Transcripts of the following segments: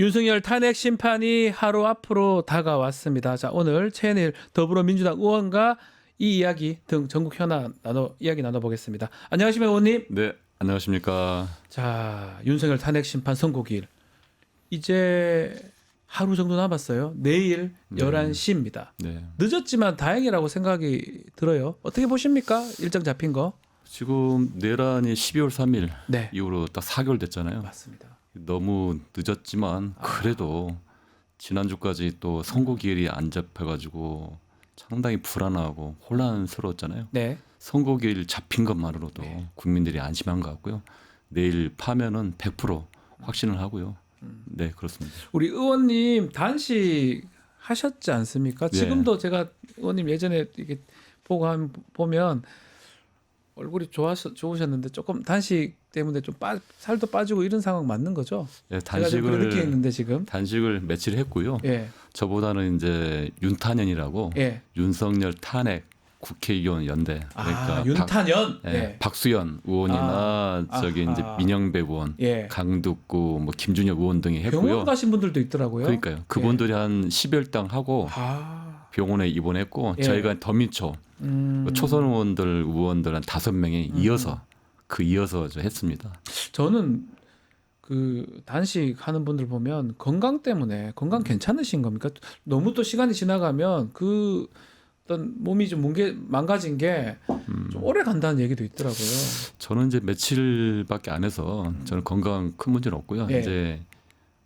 윤석열 탄핵 심판이 하루 앞으로 다가왔습니다. 자, 오늘 최현일 더불어민주당 의원과 이 이야기 등 전국 현안 이야기 나눠보겠습니다. 안녕하십니까, 의원님? 네, 안녕하십니까. 자, 윤석열 탄핵 심판 선고일 이제 하루 정도 남았어요. 내일 11시입니다. 네. 늦었지만 다행이라고 생각이 들어요. 어떻게 보십니까? 일정 잡힌 거? 지금 내란이 12월 3일 네, 이후로 딱 4개월 됐잖아요. 맞습니다. 너무 늦었지만 그래도 지난주까지 또 선고 기일이 안 잡혀가지고 상당히 불안하고 혼란스러웠잖아요. 네, 선고 기일 잡힌 것만으로도 국민들이 안심한 것 같고요. 내일 파면은 100% 확신을 하고요. 네, 그렇습니다. 우리 의원님 단식 하셨지 않습니까? 네. 지금도 제가 의원님 예전에 이게 보면 얼굴이 좋으셨는데 조금 단식 때문에 좀 살도 빠지고 이런 상황 맞는 거죠? 네, 제가 좀 그런 느끼는데 지금. 단식을 며칠 했고요. 예, 저보다는 이제 윤탄현이라고 예. 윤석열 탄핵 국회의원 연대, 그러니까 윤탄현. 예, 박수현 의원이나 저기 아하. 이제 민영배 의원, 예. 강두구, 뭐 김준혁 의원 등이 병원 했고요. 가신 분들도 있더라고요. 그러니까요. 그분들이 한 10여당 하고 병원에 입원했고 예. 저희가 더민초 초선 의원들 한 5명이 이어서 저 했습니다. 저는 그 단식 하는 분들 보면 건강 때문에 건강 괜찮으신 겁니까? 너무 또 시간이 지나가면 그 어떤 몸이 좀 망가진 게 좀 오래 간다는 얘기도 있더라고요. 저는 이제 며칠밖에 안 해서 저는 건강 큰 문제는 없고요. 예. 이제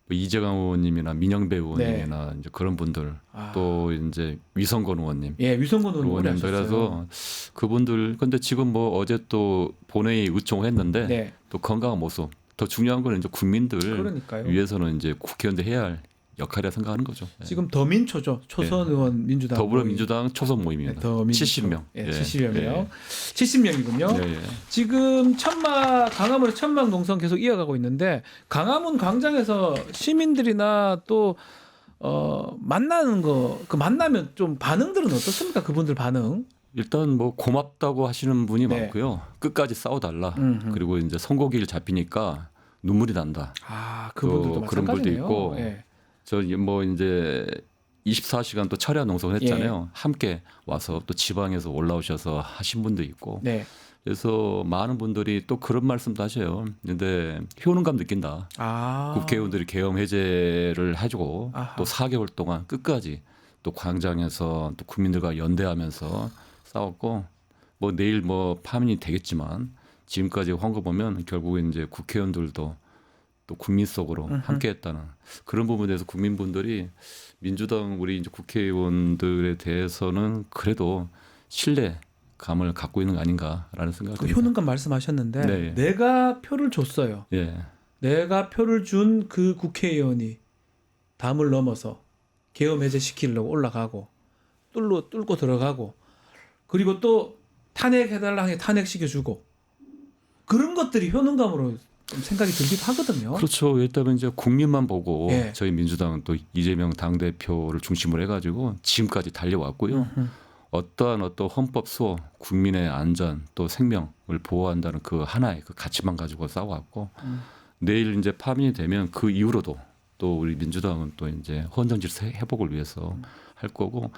뭐 이재강 의원님이나 민영배 의원님이나 이제 그런 분들 또 이제 위성건 의원님, 예, 위성건 의원님 오래 하셨어요. 그래서 그분들 근데 지금 뭐 어제 또 본회의 의총했는데 네, 또 건강한 모습 더 중요한 거는 이제 국민들 그러니까요. 위해서는 이제 국회의원들 해야 할 역할이라 생각하는 거죠. 예. 지금 더민초죠. 초선 의원 민주당 더불어민주당 초선 모임입니다. 네, 더민초. 70명. 예, 예. 70여 명. 예. 70명이군요. 예, 예. 지금 강화문의 천막 농성 계속 이어가고 있는데 강화문 광장에서 시민들이나 또 만나는 그 만나면 좀 반응들은 어떻습니까? 그분들 반응? 일단 뭐 고맙다고 하시는 분이 네. 많고요. 끝까지 싸워달라. 음흠. 그리고 이제 선고기일 잡히니까 눈물이 난다. 그분들도 또 그런 분도 마찬가지네요. 있고. 예. 저 뭐 이제 24시간 또 철야 농성을 했잖아요. 함께 와서 또 지방에서 올라오셔서 하신 분도 있고. 네. 그래서 많은 분들이 또 그런 말씀도 하셔요. 근데 효능감 느낀다. 국회의원들이 계엄 해제를 해주고 아하. 또 4개월 동안 끝까지 또 광장에서 또 국민들과 연대하면서 싸웠고 뭐 내일 뭐 파면이 되겠지만 지금까지 한 거 보면 결국에 이제 국회의원들도 또 국민 속으로 함께했다는 그런 부분에 대해서 국민분들이 민주당 우리 이제 국회의원들에 대해서는 그래도 신뢰감을 갖고 있는 거 아닌가라는 생각이 그 듭니다. 효능감 말씀하셨는데 네. 내가 표를 줬어요. 예. 내가 표를 준 그 국회의원이 담을 넘어서 계엄 해제시키려고 올라가고 뚫고 들어가고 그리고 또 탄핵해달라 하니 탄핵시켜주고 그런 것들이 효능감으로 좀 생각이 들기도 하거든요. 그렇죠. 왜냐하면 이제 국민만 보고 예. 저희 민주당은 또 이재명 당대표를 중심으로 해가지고 지금까지 달려왔고요. 어떠한 헌법 수호, 국민의 안전 또 생명을 보호한다는 그 하나의 그 가치만 가지고 싸워왔고 내일 이제 파면이 되면 그 이후로도 또 우리 민주당은 또 이제 헌정질 회복을 위해서 할 거고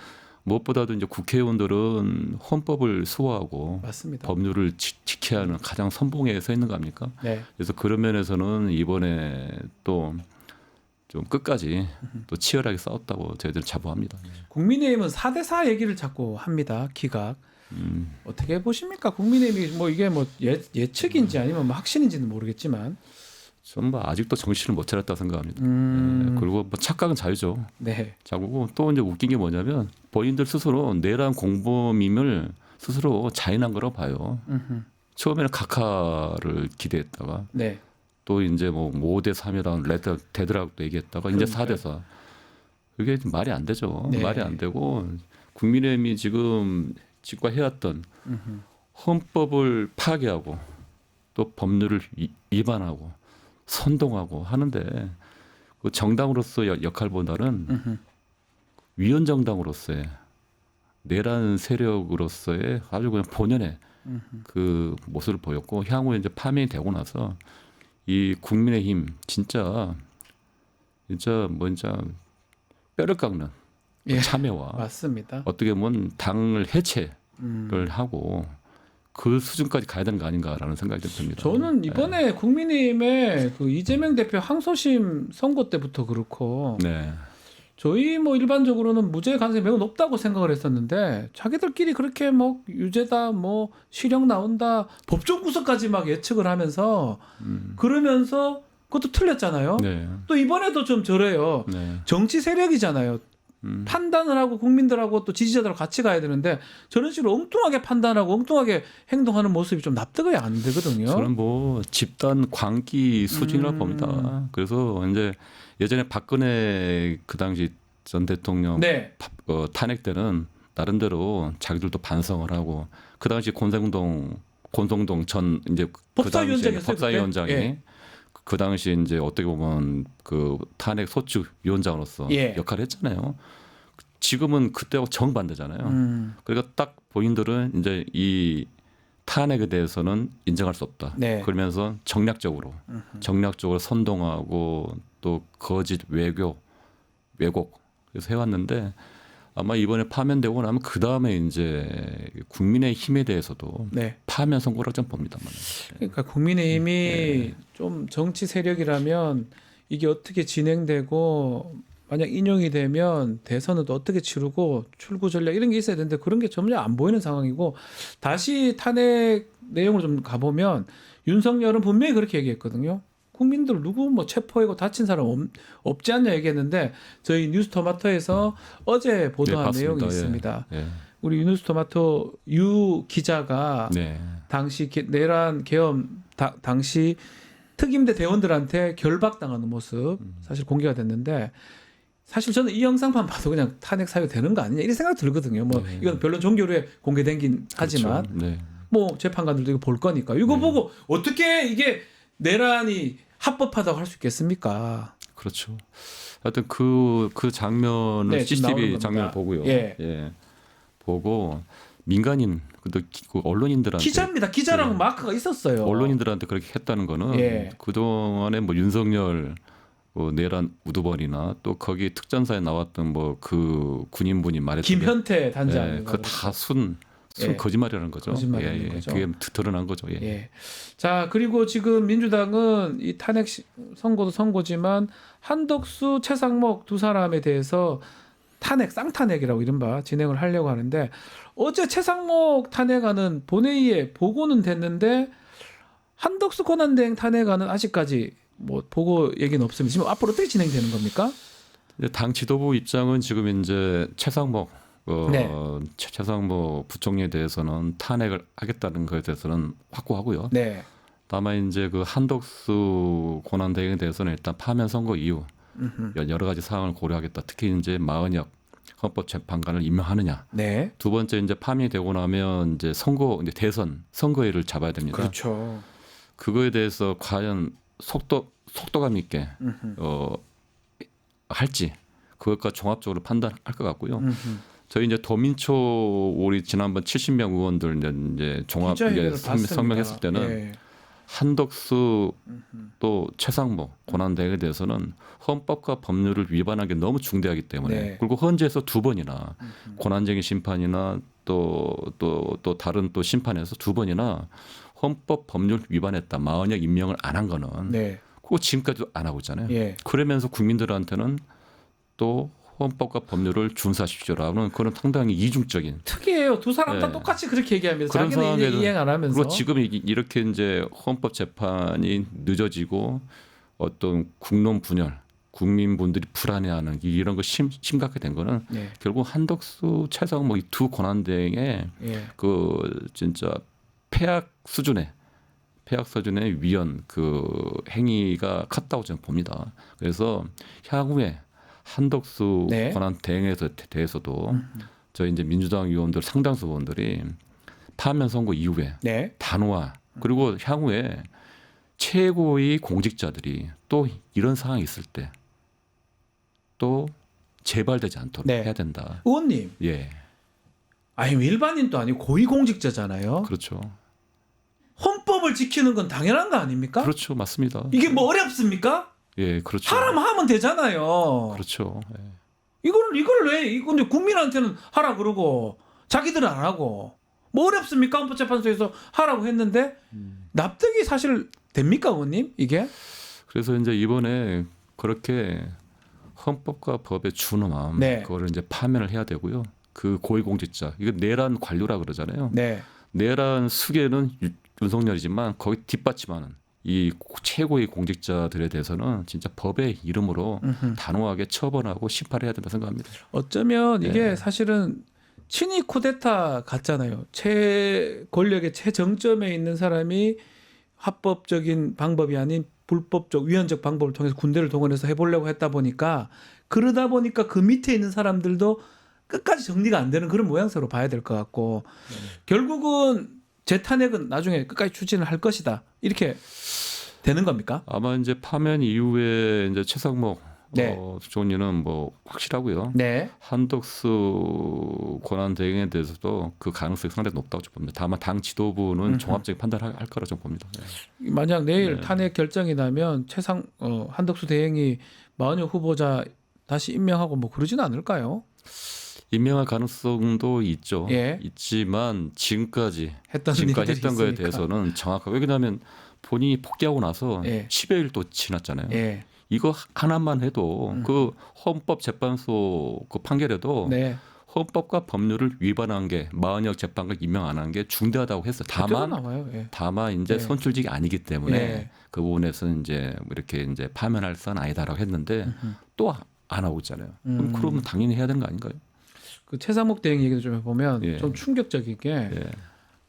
무엇보다도 이제 국회의원들은 헌법을 수호하고 맞습니다. 법률을 지켜야 하는 가장 선봉에 서 있는 거 아닙니까? 네. 그래서 그런 면에서는 이번에 또 좀 끝까지 또 치열하게 싸웠다고 저희들 자부합니다. 국민의힘은 4대4 얘기를 자꾸 합니다. 기각. 어떻게 보십니까? 국민의힘이 뭐 이게 뭐 예측인지 아니면 뭐 확신인지는 모르겠지만. 저는 뭐 아직도 정신을 못 차렸다고 생각합니다. 네, 그리고 뭐 착각은 자유죠. 네. 자고고 또 이제 웃긴 게 뭐냐면 본인들 스스로 내란 공범임을 스스로 자인한 거라고 봐요. 처음에는 각하를 기대했다가 네. 또 이제 뭐 5대 3이라는 되더라고도 얘기했다가 이제 4대 4. 그게 말이 안 되죠. 네. 말이 안 되고 국민의힘이 지금 직과해왔던 헌법을 파괴하고 또 법률을 위반하고 선동하고 하는데 그 정당으로서의 역할보다는 위헌 정당으로서의 내란 세력으로서의 아주 그냥 본연의 그 모습을 보였고 향후에 이제 파면이 되고 나서 이 국민의힘 진짜 진짜 뼈를 깎는 예. 참여와 맞습니다. 어떻게 보면 당을 해체를 음. 하고 그 수준까지 가야 되는 거 아닌가라는 생각이 좀 듭니다. 저는 이번에 국민의힘의 그 이재명 대표 항소심 선고 때부터 그렇고 네. 저희 뭐 일반적으로는 무죄 가능성이 매우 높다고 생각을 했었는데 자기들끼리 그렇게 뭐 유죄다 뭐 실형 나온다 법정 구속까지 막 예측을 하면서 그러면서 그것도 틀렸잖아요. 네. 또 이번에도 좀 저래요. 네. 정치 세력이잖아요. 판단을 하고 국민들하고 또 지지자들하고 같이 가야 되는데 저런 식으로 엉뚱하게 판단하고 엉뚱하게 행동하는 모습이 좀 납득이 안 되거든요. 저는 뭐 집단 광기 수준이라고 음. 봅니다. 그래서 이제 예전에 박근혜 그 당시 전 대통령 네. 탄핵 때는 나름대로 자기들도 반성을 하고 그 당시 권성동 전 이제 그 당시 법사위원장이었어요, 법사위원장이 그때? 예. 그 당시 이제 어떻게 보면 그 탄핵 소추 위원장으로서 예. 역할을 했잖아요. 지금은 그때하고 정반대잖아요. 그러니까 딱 본인들은 이제 이 탄핵에 대해서는 인정할 수 없다. 네. 그러면서 정략적으로 선동하고 또 거짓 왜곡 그래서 해왔는데 아마 이번에 파면되고 나면 그 다음에 이제 국민의 힘에 대해서도 네. 파면 선고라고 좀 봅니다만. 그러니까 국민의힘이 좀 정치 세력이라면 이게 어떻게 진행되고 만약 인용이 되면 대선은 또 어떻게 치르고 출구 전략 이런 게 있어야 되는데 그런 게 전혀 안 보이는 상황이고 다시 탄핵 내용을 좀 가보면 윤석열은 분명히 그렇게 얘기했거든요. 국민들 누구 뭐 체포하고 다친 사람 없지 않냐 얘기했는데 저희 뉴스토마토에서 어제 보도한 봤습니다. 내용이 예. 있습니다. 예. 우리 뉴스토마토 유 기자가 네. 당시 내란 계엄 당시 특임대 대원들한테 결박당하는 모습 사실 공개가 됐는데 사실 저는 이 영상만 봐도 그냥 탄핵 사유 되는 거 아니냐 이런 생각 들거든요. 뭐 네. 이건 별로 종교류에 공개된긴 하지만 그렇죠. 네. 뭐 재판관들도 이거 볼 거니까 이거 보고 어떻게 이게 내란이 합법하다고 할 수 있겠습니까? 그렇죠. 하여튼 그 장면을 네, 지금 나오는 CCTV 겁니다. 장면을 보고요. 예. 보고 민간인 그 언론인들한테 기자입니다. 기자라고 마크가 있었어요. 언론인들한테 그렇게 했다는 거는 예. 그동안에 뭐 윤석열 내란 우두머리나 또 거기 특전사에 나왔던 뭐 그 군인분이 말했던 김현태 단장 그거 다순 예. 거짓말이라는 거죠. 거짓말이라는 거죠. 그게 드러난 거죠. 예. 예. 자, 그리고 지금 민주당은 이 탄핵 선고도 선고지만 한덕수, 최상목 두 사람에 대해서 탄핵, 쌍탄핵이라고 이른바 진행을 하려고 하는데 어제 최상목 탄핵안은 본회의에 보고는 됐는데 한덕수 권한대행 탄핵안은 아직까지 뭐 보고 얘기는 없습니다. 지금 앞으로 어떻게 진행되는 겁니까? 당 지도부 입장은 지금 이제 최상목 네. 최상목 부총리에 대해서는 탄핵을 하겠다는 것에 대해서는 확고하고요. 네. 다만 이제 그 한덕수 권한대행에 대해서는 일단 파면 선고 이후 여러 가지 사항을 고려하겠다. 특히 이제 마은혁 헌법재판관을 임명하느냐. 네. 두 번째 이제 파면이 되고 나면 이제 대선 선거일을 잡아야 됩니다. 그렇죠. 그거에 대해서 과연 속도감 있게 할지 그것과 종합적으로 판단할 것 같고요. 저희 이제 더민초 우리 지난번 70명 의원들 이제 종합 기자회견을 성명했을 때는 예. 한덕수 또 최상목 권한대행에 대해서는 헌법과 법률을 위반한 게 너무 중대하기 때문에 네. 그리고 헌재에서 두 번이나 권한쟁의 심판이나 또 다른 또 심판에서 두 번이나 헌법 법률 위반했다. 마은혁 임명을 안 한 거는 네. 그거 지금까지도 안 하고 있잖아요. 예. 그러면서 국민들한테는 또 헌법과 법률을 준수하십시오라는 그런 상당히 이중적인 특이해요. 두 사람 다 네. 똑같이 그렇게 얘기하면서 그런 자기는 상황에도 이행 안 하면서 그리고 지금 이렇게 이제 헌법 재판이 늦어지고 어떤 국론 분열, 국민분들이 불안해하는 이런 거 심각하게 된 거는 예. 결국 한덕수, 최상목 이 두 권한대행의 예. 그 진짜 폐악 수준의 위헌 그 행위가 컸다고 저는 봅니다. 그래서 향후에 한덕수 네. 권한대행에 대해서도 저희 이제 민주당 의원들 상당수 의원들이 파면 선고 이후에 네. 단호화 그리고 향후에 최고의 공직자들이 또 이런 상황이 있을 때 또 재발되지 않도록 네. 해야 된다. 의원님, 예, 아니 일반인도 아니고 고위공직자잖아요. 그렇죠. 헌법을 지키는 건 당연한 거 아닙니까? 그렇죠, 맞습니다. 이게 뭐 어렵습니까? 예, 그렇죠. 하라면 하면 되잖아요. 그렇죠. 예. 이걸 왜 이건 이제 국민한테는 하라 그러고 자기들은 안 하고 뭐 어렵습니까? 헌법재판소에서 하라고 했는데 납득이 사실 됩니까, 의원님? 이게? 그래서 이제 이번에 그렇게 헌법과 법의 준엄함 네. 그거를 이제 파면을 해야 되고요. 그 고위공직자 이거 내란 관료라 그러잖아요. 네. 내란 수계는 윤석열이지만 거기 뒷받침하는 이 최고의 공직자들에 대해서는 진짜 법의 이름으로 단호하게 처벌하고 심판해야 된다 생각합니다. 어쩌면 이게 사실은 친위 쿠데타 같잖아요. 권력의 최정점에 있는 사람이 합법적인 방법이 아닌 불법적 위헌적 방법을 통해서 군대를 동원해서 해보려고 했다 보니까 그러다 보니까 그 밑에 있는 사람들도 끝까지 정리가 안 되는 그런 모양새로 봐야 될 것 같고 결국은 재탄핵은 나중에 끝까지 추진을 할 것이다 이렇게 되는 겁니까? 아마 이제 파면 이후에 이제 최상목 네. 총리는 뭐 확실하고요. 네. 한덕수 권한 대행에 대해서도 그 가능성이 상당히 높다고 좀 봅니다. 다만 당 지도부는 종합적인 판단을 할 거라 좀 봅니다. 네. 만약 내일 탄핵 결정이 나면 한덕수 대행이 마은혁 후보자 다시 임명하고 뭐 그러지는 않을까요? 임명할 가능성도 있죠. 예. 있지만 지금까지 했던 했던 일들이 거에 있으니까. 대해서는 정확하게 왜냐하면 본인이 폭기하고 나서 예. 10여일 또 지났잖아요. 예. 이거 하나만 해도 그 헌법재판소 그 판결에도 네. 헌법과 법률을 위반한 게 마은혁 재판관 임명 안 한 게 중대하다고 했어요. 그대로 나와요. 예. 다만 이제 네. 선출직이 아니기 때문에 네. 그 부분에서는 이제 이렇게 이제 파면할 선 아니다라고 했는데 또 안 하고 있잖아요. 그러면 당연히 해야 되는 거 아닌가요? 그 최상목 대행 얘기도 좀 해보면 예. 좀 충격적인 게 예.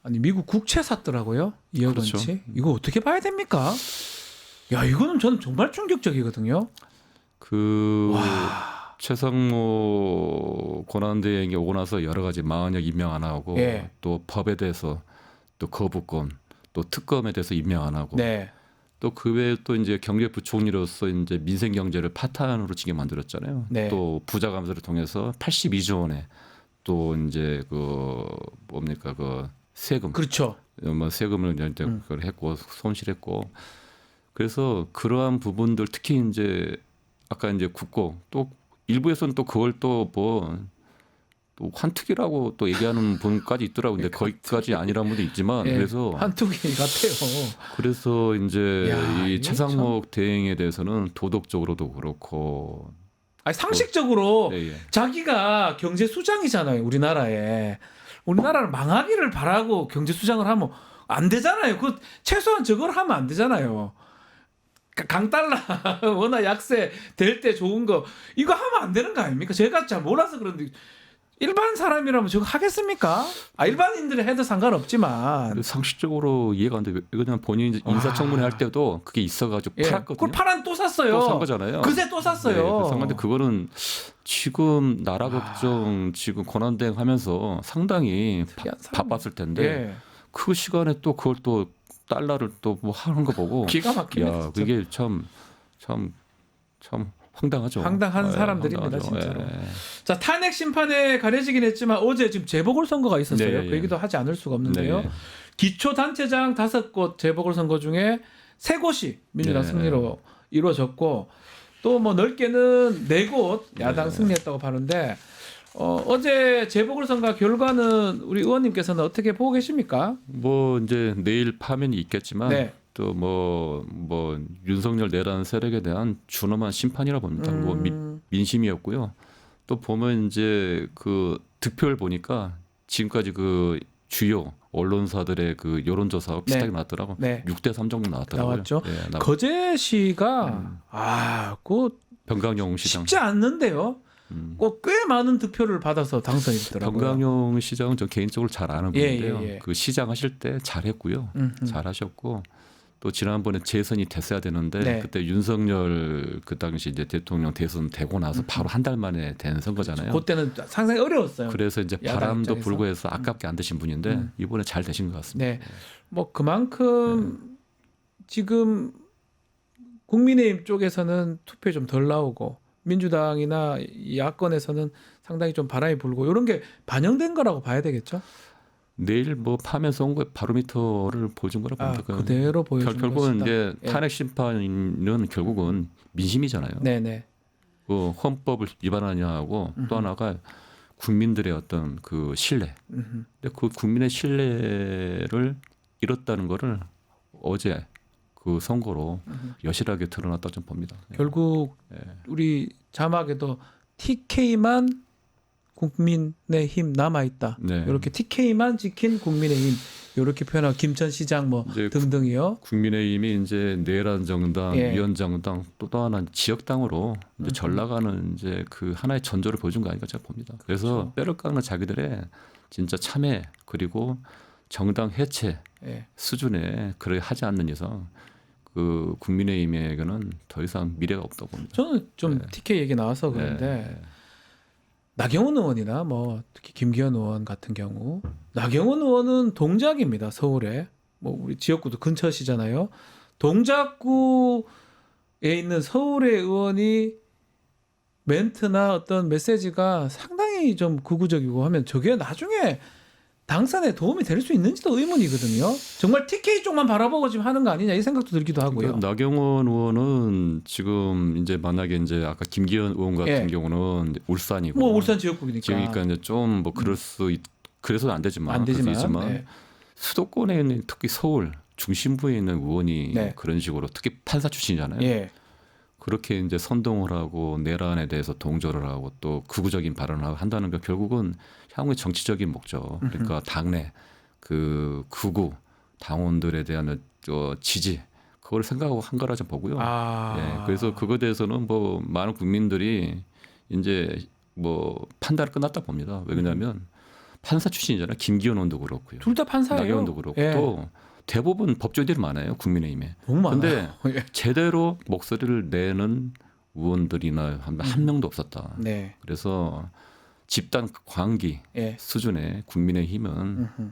아니 미국 국채 샀더라고요. 2억 그렇죠. 원치. 이거 어떻게 봐야 됩니까? 야 이거는 저는 정말 충격적이거든요. 그 최상무 권한대행이 오고 나서 여러 가지 마은혁 임명 안 하고 예. 또 법에 대해서 또 거부권 또 특검에 대해서 임명 안 하고 네. 또 그 외에 또 이제 경제부총리로서 이제 민생 경제를 파탄으로 지게 만들었잖아요. 네. 또 부자 감세를 통해서 82조 원에 또 이제 그 뭡니까 그 세금 그렇죠. 뭐 세금을 이제 그걸 했고 손실했고 그래서 그러한 부분들 특히 이제 아까 이제 국고 또 일부에서는 또 그걸 또 또 환특이라고 또 얘기하는 분까지 있더라고요. 근데 거기까지 아니라는 분도 있지만 예. 그래서 한투기 같아요. 그래서 이제 야, 이 이게 최상목 대행에 대해서는 도덕적으로도 그렇고 아니, 상식적으로 예, 예. 자기가 경제 수장이잖아요. 우리나라를 망하기를 바라고 경제 수장을 하면 안 되잖아요. 그 최소한 저걸 하면 안 되잖아요. 강달러 워낙 약세 될 때 좋은 거 이거 하면 안 되는 거 아닙니까? 제가 잘 몰라서 그런데 일반 사람이라면 저거 하겠습니까? 일반인들이 해도 상관없지만 상식적으로 이해가 안 돼. 왜냐면 본인이 인사청문회 할 때도 그게 있어가지고 예. 팔았거든요. 그걸 팔안 또 샀어요. 또 산 거잖아요. 그새 또 샀어요. 네, 그런데 그거는 지금 나라 걱정 지금 권한대행 하면서 상당히 특이한 사람이에요. 바빴을 텐데 예. 그 시간에 또 그걸 또 달러를 또 뭐 하는 거 보고 기가 막히네. 야 진짜. 그게 참 황당하죠. 황당한 예, 사람들입니다, 황당하죠. 진짜로. 예. 자 탄핵 심판에 가려지긴 했지만 어제 지금 재보궐선거가 있었어요. 네, 예. 그 얘기도 하지 않을 수가 없는데요. 네. 기초단체장 5곳 재보궐선거 중에 3곳이 민주당 네. 승리로 이루어졌고 또 뭐 넓게는 4곳 야당 네. 승리했다고 하는데 어제 재보궐선거 결과는 우리 의원님께서는 어떻게 보고 계십니까? 뭐 이제 내일 파면이 있겠지만 네. 또 뭐 윤석열 내란 세력에 대한 준엄한 심판이라 봅니다. 뭐 민심이었고요. 또 보면 이제 그 득표를 보니까 지금까지 그 주요 언론사들의 그 여론조사와 비슷하게 나왔더라고. 네. 6대3 정도 나왔더라고요. 나왔죠. 예, 거제시가 그 병강용 시장. 쉽지 않는데요. 꼭 꽤 많은 득표를 받아서 당선이 됐더라고요. 병강용 시장은 저 개인적으로 잘 아는 분인데요. 예. 그 시장 하실 때 잘했고요. 잘하셨고 또 지난번에 재선이 됐어야 되는데 네. 그때 윤석열 그 당시 이제 대통령 대선 되고 나서 바로 한 달 만에 된 선거잖아요. 그때는 상당히 어려웠어요. 그래서 이제 야당 바람도 입장에서. 불고 해서 아깝게 안 되신 분인데 이번에 잘 되신 것 같습니다. 네, 뭐 그만큼 지금 국민의힘 쪽에서는 투표 좀 덜 나오고 민주당이나 야권에서는 상당히 좀 바람이 불고 이런 게 반영된 거라고 봐야 되겠죠. 내일 뭐 파면 선거의 바로미터를 보여준 거라 봅니다. 그대로 보여준 결국은 것이다. 이제 예. 탄핵 심판은 결국은 민심이잖아요. 네네. 그 헌법을 위반하냐하고 또 하나가 국민들의 어떤 그 신뢰. 음흠. 근데 그 국민의 신뢰를 잃었다는 거를 어제 그 선거로 여실하게 드러났다 좀 봅니다. 결국 우리 자막에도 TK만 국민의힘 남아 있다. 네. 이렇게 TK만 지킨 국민의힘 이렇게 표현하고 김천시장 뭐 이제 등등이요. 국민의힘이 이제 내란 정당, 예. 위원장당 또 하나 지역당으로 이제 전락하는 이제 그 하나의 전조를 보여준 거 아닌가 제가 봅니다. 그래서 그렇죠. 뼈를 깎는 자기들의 진짜 참회 그리고 정당 해체 예. 수준에 그렇게 하지 않는 이상 그 국민의힘에게는 더 이상 미래가 없다고 봅니다. 저는 좀 네. TK 얘기 나와서 그런데 나경원 의원이나 뭐 특히 김기현 의원 같은 경우 나경원 의원은 동작입니다. 서울에 뭐 우리 지역구도 근처시잖아요. 동작구에 있는 서울의 의원이 멘트나 어떤 메시지가 상당히 좀 극우적이고 하면 저게 나중에 당선에 도움이 될 수 있는지도 의문이거든요. 정말 TK 쪽만 바라보고 지금 하는 거 아니냐 이 생각도 들기도 하고요. 그러니까 나경원 의원은 지금 이제 만약에 이제 아까 김기현 의원 같은 예. 경우는 울산이고 뭐 울산 지역구니까. 지금니까 이제 좀 뭐 그럴 수 그래서는 안 되지만 안 되지만 네. 수도권에 있는 특히 서울 중심부에 있는 의원이 네. 그런 식으로 특히 판사 출신이잖아요. 예. 그렇게 이제 선동을 하고 내란에 대해서 동조를 하고 또 극우적인 발언을 한다는 게 결국은 향후의 정치적인 목적 그러니까 당내 그 극우 당원들에 대한 지지 그걸 생각하고 한 거라 좀 보고요. 예, 그래서 그거에 대해서는 뭐 많은 국민들이 이제 뭐 판단을 끝났다 봅니다. 왜냐하면 판사 출신이잖아요. 김기현 의원도 그렇고요. 둘 다 판사예요. 나경원도 그렇고 예. 또 대부분 법조인들이 많아요. 국민의힘에. 너무 많아요. 근데 제대로 목소리를 내는 의원들이나 한 명도 없었다. 네. 그래서 집단 광기 예. 수준의 국민의힘은 음흠.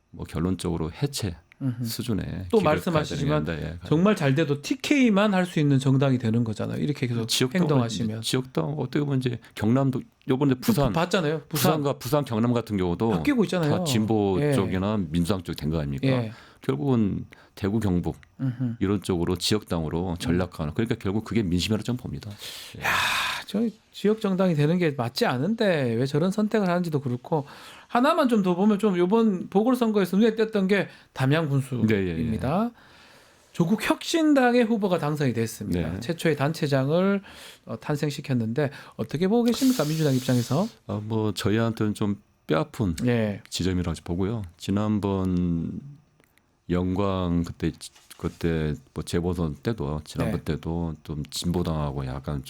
뭐 결론적으로 해체 음흠. 수준의 또 길을 말씀하시지만 가야 되는데, 예. 정말 잘 돼도 TK만 할 수 있는 정당이 되는 거잖아요. 이렇게 계속 행동하시면. 지역당 어떻게 보면 이제 경남도 요번에 부산 봤잖아요. 부산 경남 같은 경우도 바뀌고 있잖아요. 다 진보 예. 쪽이나 민주당 쪽 된 거 아닙니까? 예. 결국은 대구 경북 음흠. 이런 쪽으로 지역당으로 전락하는 그러니까 결국 그게 민심이라 좀 봅니다. 예. 저 지역 정당이 되는 게 맞지 않은데 왜 저런 선택을 하는지도 그렇고 하나만 좀 더 보면 좀 이번 보궐선거에서 눈에 띄었던 게 담양 군수입니다. 조국 혁신당의 후보가 당선이 됐습니다. 네. 최초의 단체장을 탄생시켰는데 어떻게 보고 계십니까 민주당 입장에서? 뭐 저희한테는 좀 뼈아픈 예. 지점이라고 보고요. 지난번 영광 그때 뭐 재보선 때도 지난번 네. 때도 좀 진보당하고 약간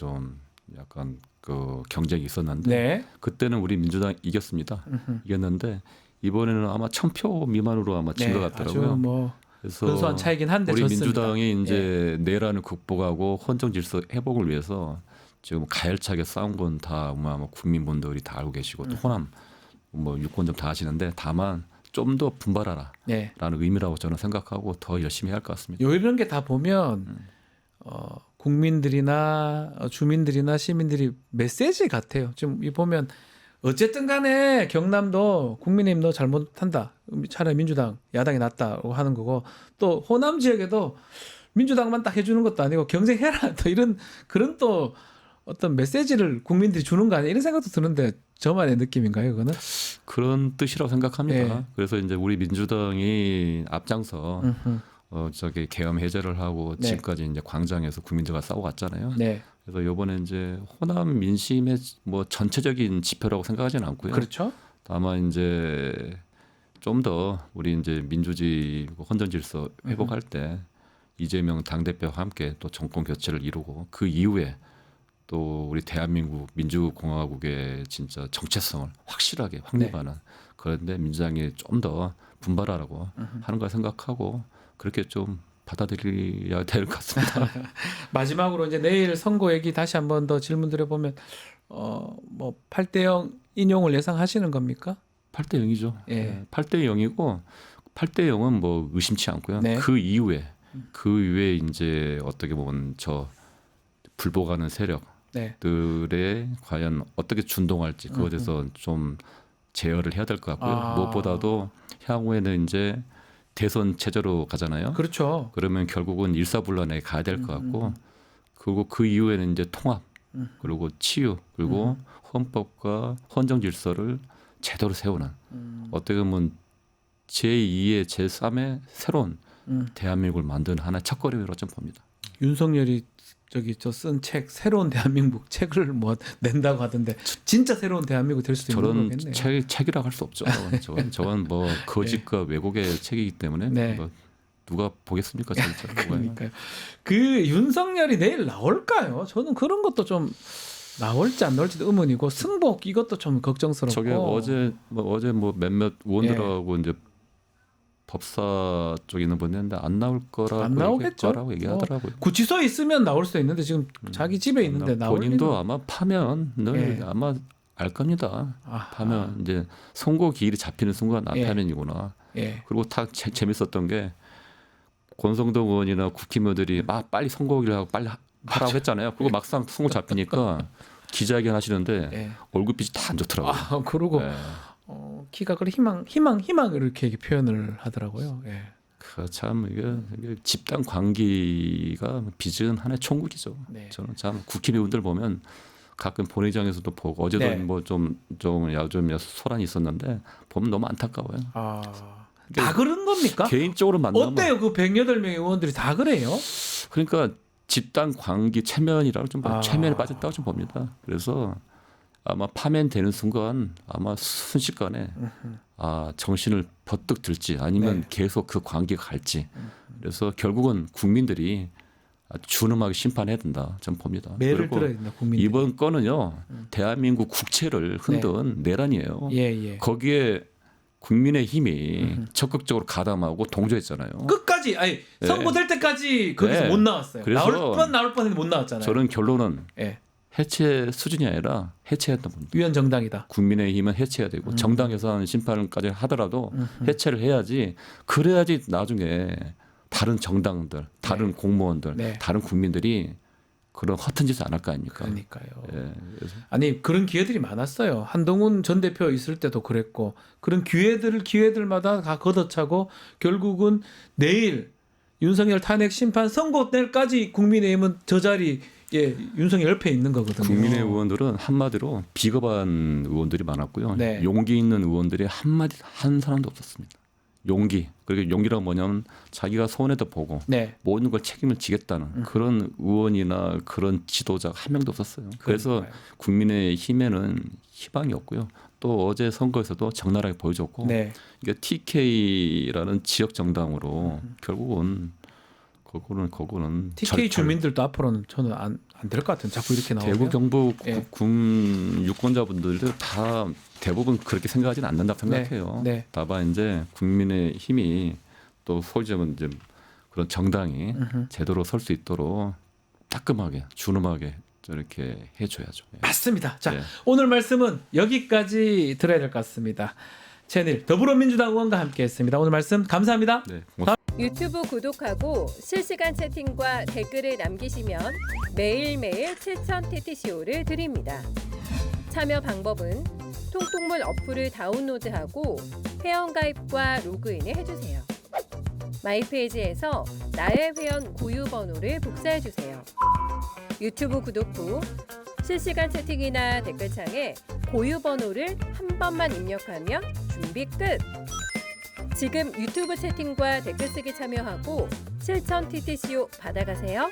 그 경쟁이 있었는데 네. 그때는 우리 민주당 이겼습니다. 이겼는데 이번에는 아마 1,000표 미만으로 아마 진 것 같더라고요. 아주 뭐 그래서 근소한 차이긴 한데 우리 졌습니다. 민주당이 이제 내란을 극복하고 헌정 질서 회복을 위해서 지금 가열차게 싸운 건 다 아마 국민분들이 다 알고 계시고 또 호남 뭐 유권점 다 아시는데 다만 좀 더 분발하라라는 네. 의미라고 저는 생각하고 더 열심히 할 것 같습니다. 이런 게 다 보면 국민들이나 주민들이나 시민들이 메시지 같아요. 지금 이 보면 어쨌든 간에 경남도 국민의힘 너 잘못한다. 차라리 민주당 야당이 낫다고 하는 거고 또 호남 지역에도 민주당만 딱 해주는 것도 아니고 경쟁해라. 또 이런 그런 또 어떤 메시지를 국민들이 주는 거 아니야 이런 생각도 드는데 저만의 느낌인가요, 그거는? 그런 뜻이라고 생각합니다. 예. 그래서 이제 우리 민주당이 앞장서 음흠. 계엄 해제를 하고 네. 지금까지 이제 광장에서 국민들과 싸워왔잖아요. 네, 그래서 이번에 이제 호남 민심의 뭐 전체적인 지표라고 생각하지는 않고요. 그렇죠. 다만 이제 좀 더 우리 이제 민주주의 헌정 질서 회복할 때 이재명 당대표와 함께 또 정권 교체를 이루고 그 이후에 또 우리 대한민국 민주공화국의 진짜 정체성을 확실하게 확립하는 그런데 민주당이 좀 더 분발하라고 하는 걸 생각하고 그렇게 좀 받아들여야 될 것 같습니다. 마지막으로 이제 내일 선거 얘기 다시 한 번 더 질문 드려보면 뭐 8대0 인용을 예상하시는 겁니까? 8대 0이죠. 예. 8대 0이고 8대 0은 뭐 의심치 않고요. 네. 그 이후에 이제 어떻게 보면 저 불복하는 세력들의 네. 과연 어떻게 준동할지 그것에 대해서 좀 제어를 해야 될 것 같고요. 아. 무엇보다도 향후에는 이제 대선 체제로 가잖아요. 그렇죠. 그러면 결국은 일사불란하게 가야 될 것 같고 그리고 그 이후에는 이제 통합 그리고 치유 그리고 헌법과 헌정 질서를 제대로 세우는 어떻게 보면 제2의 제3의 새로운 대한민국을 만드는 하나의 첫걸음이라고 좀 봅니다. 윤석열이 저 쓴 책 새로운 대한민국 책을 뭐 낸다고 하던데 진짜 새로운 대한민국 될 수도 있는 저런 거겠네요. 책이라고 할 수 없죠. 저건 뭐 거짓과 왜곡의 책이기 때문에 네. 뭐 누가 보겠습니까, 진짜. 그러니까요. 그 윤석열이 내일 나올까요? 저는 그런 것도 좀 나올지 안 나올지도 의문이고 승복 이것도 좀 걱정스럽고. 저게 어제 뭐 몇몇 의원들하고 이제 법사 쪽에 있는 분인데 안 나올 안 나오겠죠. 거라고 얘기하더라고요. 구치소에 있으면 나올 수도 있는데 지금 자기 집에 있는데 나올 본인도 리는. 아마 파면 늘 예. 아마 알 겁니다. 아하. 파면 이제 선고 기일이 잡히는 순간 예. 파면이구나. 예. 그리고 다 재밌었던 게 권성동 의원이나 국힘의원들이 막 빨리 선고기를 하고 빨리 하라고 했잖아요. 그리고 막상 선고 잡히니까 기자회견 하시는데 예. 얼굴빛이 다 안 좋더라고요. 아 그러고 예. 키가 그래 희망 이렇게 표현을 하더라고요. 예. 참 이게 집단 관계가 빚은 하나의 총국이죠. 네. 저는 참 국힘의원들 보면 가끔 본회의장에서도 보고 어제도 네. 뭐 좀 소란이 있었는데 보면 너무 안타까워요. 다 그런 겁니까? 개인적으로 만나면 어때요? 그 108명의 의원들이 다 그래요? 그러니까 집단 관계 체면이라고 좀 아. 체면에 빠졌다고 좀 봅니다. 그래서 아마 파면되는 순간 아마 순식간에 정신을 버뜩 들지 아니면 네. 계속 그 관계가 갈지. 그래서 결국은 국민들이 준엄하게 심판해야 된다. 저는 봅니다. 매를 그리고 들어야 된다. 국민들이. 이번 건은요. 대한민국 국채를 흔든 내란이에요. 예. 거기에 국민의 힘이 적극적으로 가담하고 동조했잖아요. 끝까지 선고될 때까지 거기서 네. 못 나왔어요. 그래서 나올 뻔했는데 못 나왔잖아요. 저는 결론은 예. 해체 수준이 아니라 해체했던 겁니다. 위헌 정당이다. 국민의힘은 해체해야 되고 정당 예산 심판까지 하더라도 해체를 해야지. 그래야지 나중에 다른 정당들, 다른 공무원들, 네. 다른 국민들이 그런 허튼 짓을 안 할 거 아닙니까? 그러니까요. 예, 그래서 아니 그런 기회들이 많았어요. 한동훈 전 대표 있을 때도 그랬고 그런 기회들마다 다 걷어차고 결국은 내일 윤석열 탄핵 심판 선고 때까지 국민의힘은 저 자리에 윤석열 옆에 있는 거거든요. 국민의 의원들은 한마디로 비겁한 의원들이 많았고요. 네. 용기 있는 의원들이 한 사람도 없었습니다. 용기. 그리고 용기란 뭐냐면 자기가 손해도 보고 네. 모든 걸 책임을 지겠다는 그런 의원이나 그런 지도자가 한 명도 없었어요. 그래서 그러니까요. 국민의 힘에는 희망이 없고요. 또 어제 선거에서도 적나라하게 보여줬고 네. 이게 TK라는 지역 정당으로 결국은 그거는 TK 주민들도 앞으로는 저는 안 될 것 같은 자꾸 이렇게 나오면 대구 경북 예. 군 유권자분들도 다 대부분 그렇게 생각하지는 않는다고 생각해요. 네. 다만 이제 국민의 힘이 또 소위자면 이제 그런 정당이 제대로 설 수 있도록 따끔하게 준엄하게 이렇게 해줘야죠. 예. 맞습니다. 자 네. 오늘 말씀은 여기까지 들어야 될 것 같습니다. 채널 더불어민주당 의원과 함께했습니다. 오늘 말씀 감사합니다. 네, 고맙습니다. 유튜브 구독하고 실시간 채팅과 댓글을 남기시면 매일매일 7,000TTCO를 드립니다. 참여 방법은 통통물 어플을 다운로드하고 회원가입과 로그인을 해주세요. 마이페이지에서 나의 회원 고유 번호를 복사해주세요. 유튜브 구독 후 실시간 채팅이나 댓글창에 고유 번호를 한 번만 입력하면 준비 끝! 지금 유튜브 채팅과 댓글 쓰기 참여하고 7,000TTCO 받아가세요.